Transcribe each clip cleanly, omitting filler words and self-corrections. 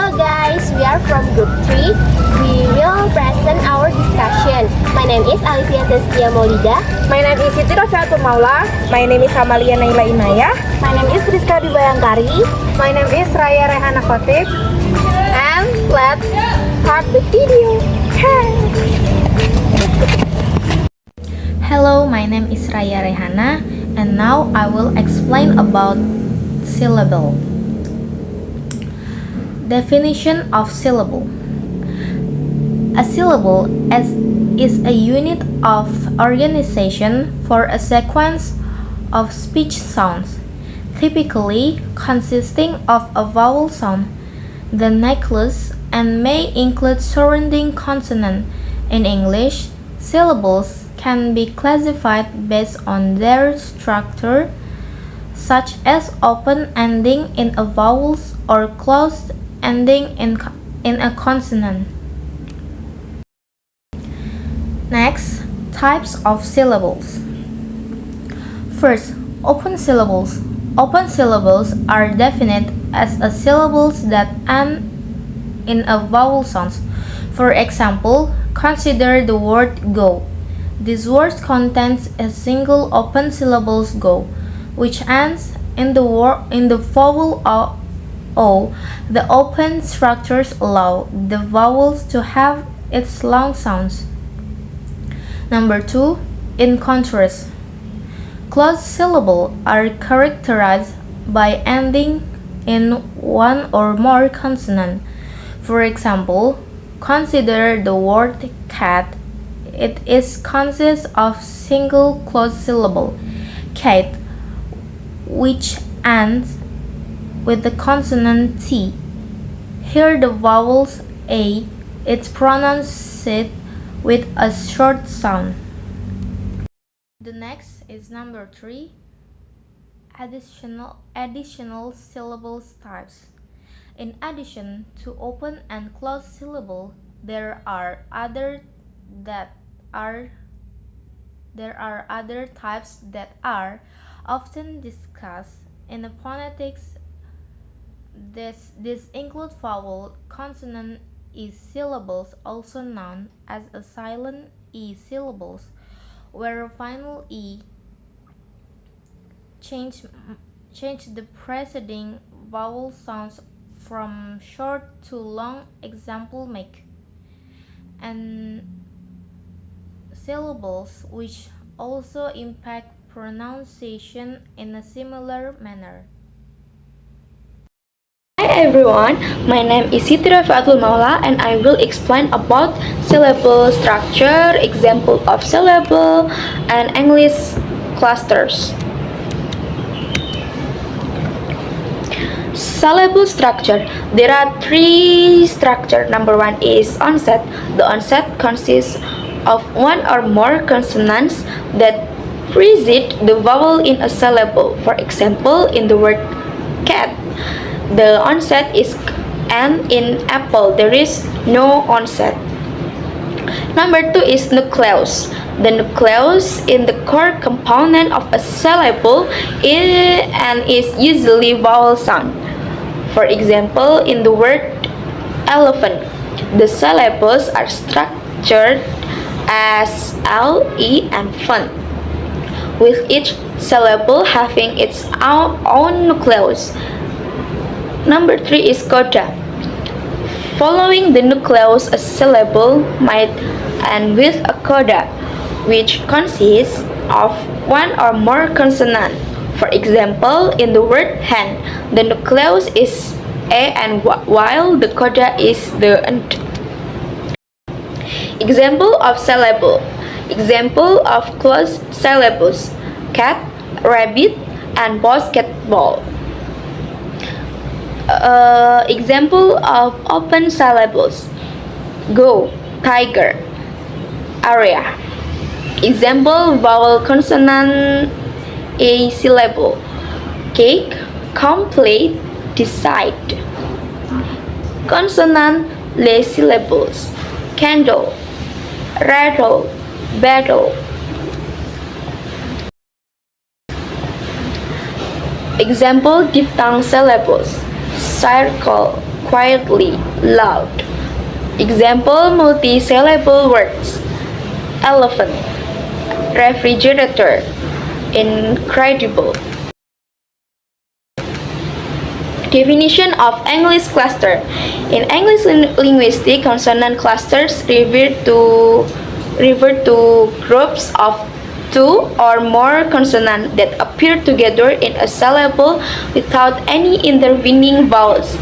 Hello guys, we are from Group 3. We will present our discussion. My name is Alicia Sestia Maulida. My name is Siti Rofiatul Maula. My name is Amalia Naila Inaya. My name is Rizka Dibayangkari. My name is Raya Rehana Khotib. And let's start the video. Hello, my name is Raya Rehana, and now I will explain about syllable. Definition of syllable. A syllable is a unit of organization for a sequence of speech sounds, typically consisting of a vowel sound, the necklace, and may include surrounding consonant. In English, syllables can be classified based on their structure, such as open ending in a vowel or closed ending in a consonant. Next, types of syllables. First, open syllables. Open syllables are defined as a syllables that end in a vowel sound. For example, consider the word go. This word contains a single open syllable go, which ends in the vowel o. The open structures allow the vowels to have its long sounds. Number 2. In contrast, closed syllables are characterized by ending in one or more consonants. For example, consider the word cat. It consists of single closed syllable, cat, which ends with the consonant T. Here the vowels A is pronounced with a short sound. The next is number 3, additional syllables types. In addition to open and closed syllable, there are other types that are often discussed in the phonetics. This include vowel consonant E syllables, also known as a silent E syllables, where final E change the preceding vowel sounds from short to long. Example make. And syllables which also impact pronunciation in a similar manner. Hi everyone, my name is Siti Rofiatul Maula and I will explain about syllable structure, example of syllable, and English clusters. Syllable structure. There are 3 structures. Number 1 is onset. The onset consists of one or more consonants that precede the vowel in a syllable. For example, in the word cat, the onset is k, and in apple there is no onset. Number 2 is nucleus. The nucleus in the core component of a syllable is usually vowel sound. For example, in the word elephant, the syllables are structured as L, E, and font, with each syllable having its own nucleus. Number 3 is coda. Following the nucleus, a syllable might end with a coda, which consists of one or more consonants. For example, in the word hand, the nucleus is A and while the coda is the nd. Example of syllable. Example of closed syllables: cat, rabbit, and basketball. Example of open syllables: go, tiger, area. Example vowel consonant A syllable: cake, complete, decide. Consonant L syllables: candle, rattle, battle. Example diphthong syllables: circle, quietly, loud. Example multi-syllable words. Elephant, refrigerator, incredible. Definition of English cluster. In English linguistic, consonant clusters refer to groups of two or more consonants that appear together in a syllable without any intervening vowels.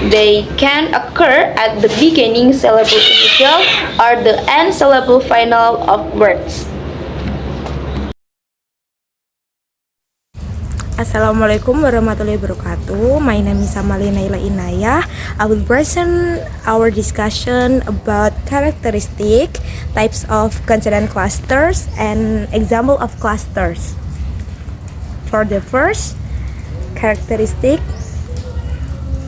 They can occur at the beginning syllable initial or the end syllable final of words. Assalamualaikum warahmatullahi wabarakatuh. My name is Amali Naila Inayah. I will present our discussion about characteristic, types of consonant clusters, and example of clusters. For the first characteristic,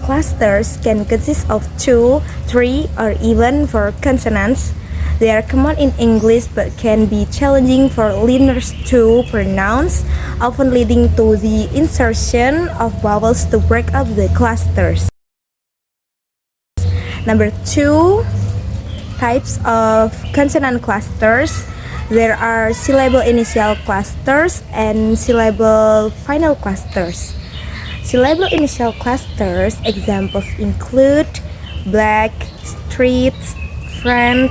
clusters can consist of 2, 3, or even 4 consonants. They are common in English but can be challenging for learners to pronounce, often leading to the insertion of vowels to break up the clusters. Number 2, types of consonant clusters. There are syllable initial clusters and syllable final clusters. Syllable initial clusters examples include black, street, friend.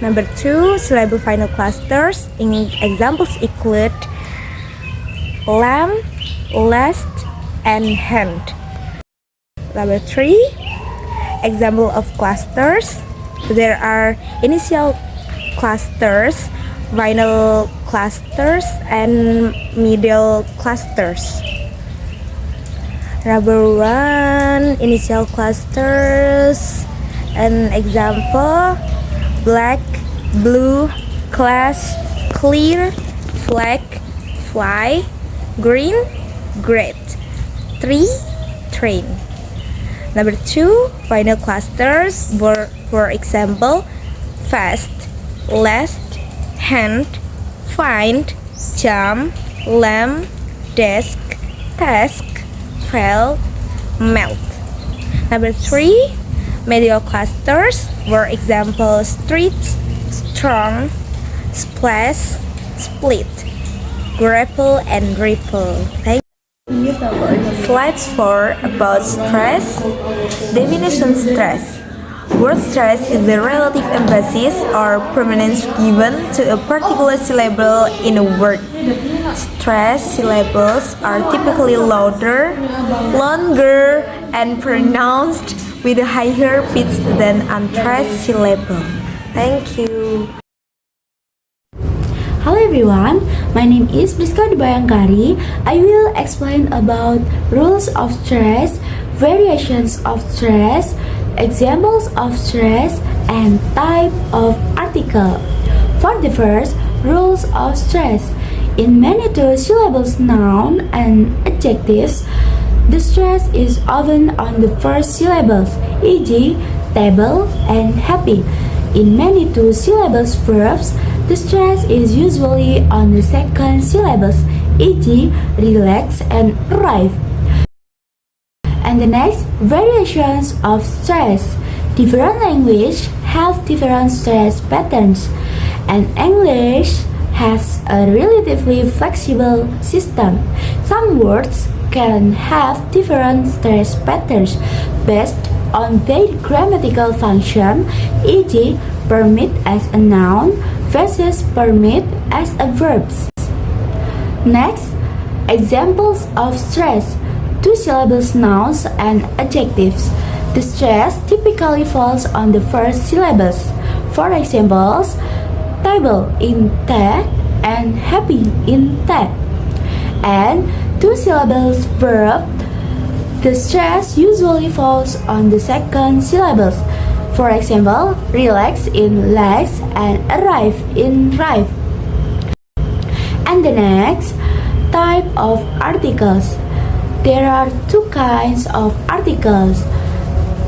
Number 2, syllable final clusters examples include lamb, last, and hand. Number 3, example of clusters. There are initial clusters, final clusters, and middle clusters. Number 1, initial clusters. An example: black, blue, class, clear, flag, fly, green, great, tree, train. Number 2, final clusters. For example, fast, last, hand, find, jump, lamb, desk, task, fell, melt. Number 3, medial clusters. For example, street, strong, splash, split, grapple, and ripple. Thank you. Slides 4 about stress. Definition: stress. Word stress is the relative emphasis or prominence given to a particular syllable in a word. Stressed syllables are typically louder, longer, and pronounced with a higher pitch than unstressed syllable. Thank you. Hello everyone, my name is Priska Dibayangkari. I will explain about rules of stress, variations of stress, examples of stress, and type of article. For the first, rules of stress. In many two-syllables noun and adjectives, the stress is often on the first syllables, e.g., table and happy. In many two-syllables verbs, the stress is usually on the second syllables, e.g., relax and arrive. And the next, variations of stress. Different languages have different stress patterns, and English has a relatively flexible system. Some words can have different stress patterns based on their grammatical function, e.g., permit as a noun versus permit as a verb. Next, examples of stress. Two syllables nouns and adjectives. The stress typically falls on the first syllables. For examples, table in te and happy in te. And two syllables verb, the stress usually falls on the second syllables. For example, relax in lax and arrive in rive. And the next, type of articles. There are two kinds of articles.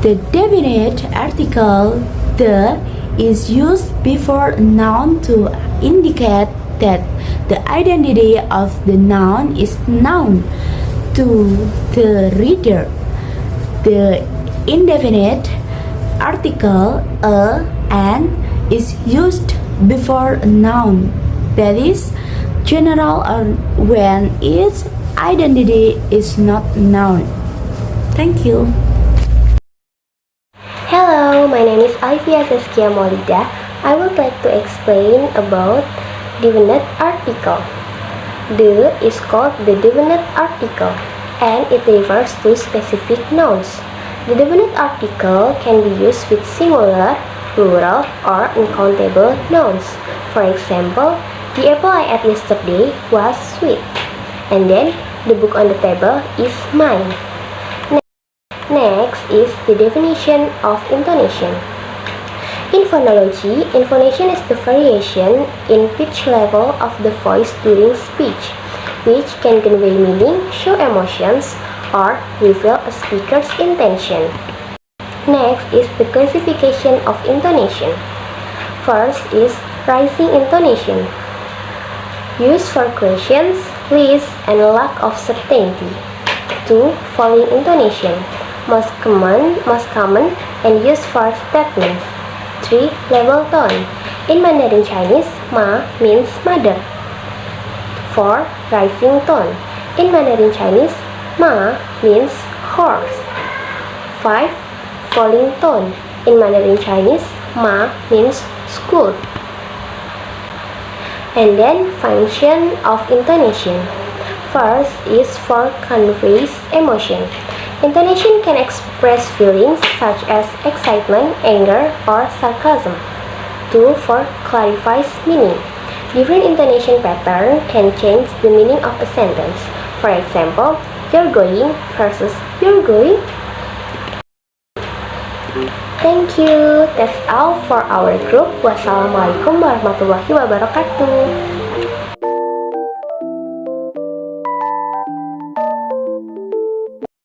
The definite article, the, is used before a noun to indicate that the identity of the noun is known to the reader. The indefinite article a and is used before a noun, that is general or when its identity is not known. Thank you. Hello, my name is Alivia Saskia Maulida. I would like to explain about definite article. The is called the definite article and it refers to specific nouns. The definite article can be used with singular, plural, or uncountable nouns. For example, the apple I ate yesterday was sweet. And then, the book on the table is mine. Next is the definition of intonation. In phonology, intonation is the variation in pitch level of the voice during speech, which can convey meaning, show emotions, or reveal a speaker's intention. Next is the classification of intonation. First is rising intonation, used for questions, lists, and lack of certainty. 2. Falling intonation, most common and used for statements. 3. Level tone. In Mandarin Chinese, ma means mother. 4. Rising tone. In Mandarin Chinese, ma means horse. 5. Falling tone. In Mandarin Chinese, ma means school. And then function of intonation. First is for conveys emotion. Intonation can express feelings such as excitement, anger, or sarcasm. 2. For clarifies meaning. Different intonation pattern can change the meaning of a sentence. For example, you're going versus you're going. Thank you. That's all for our group. Wassalamualaikum warahmatullahi wabarakatuh.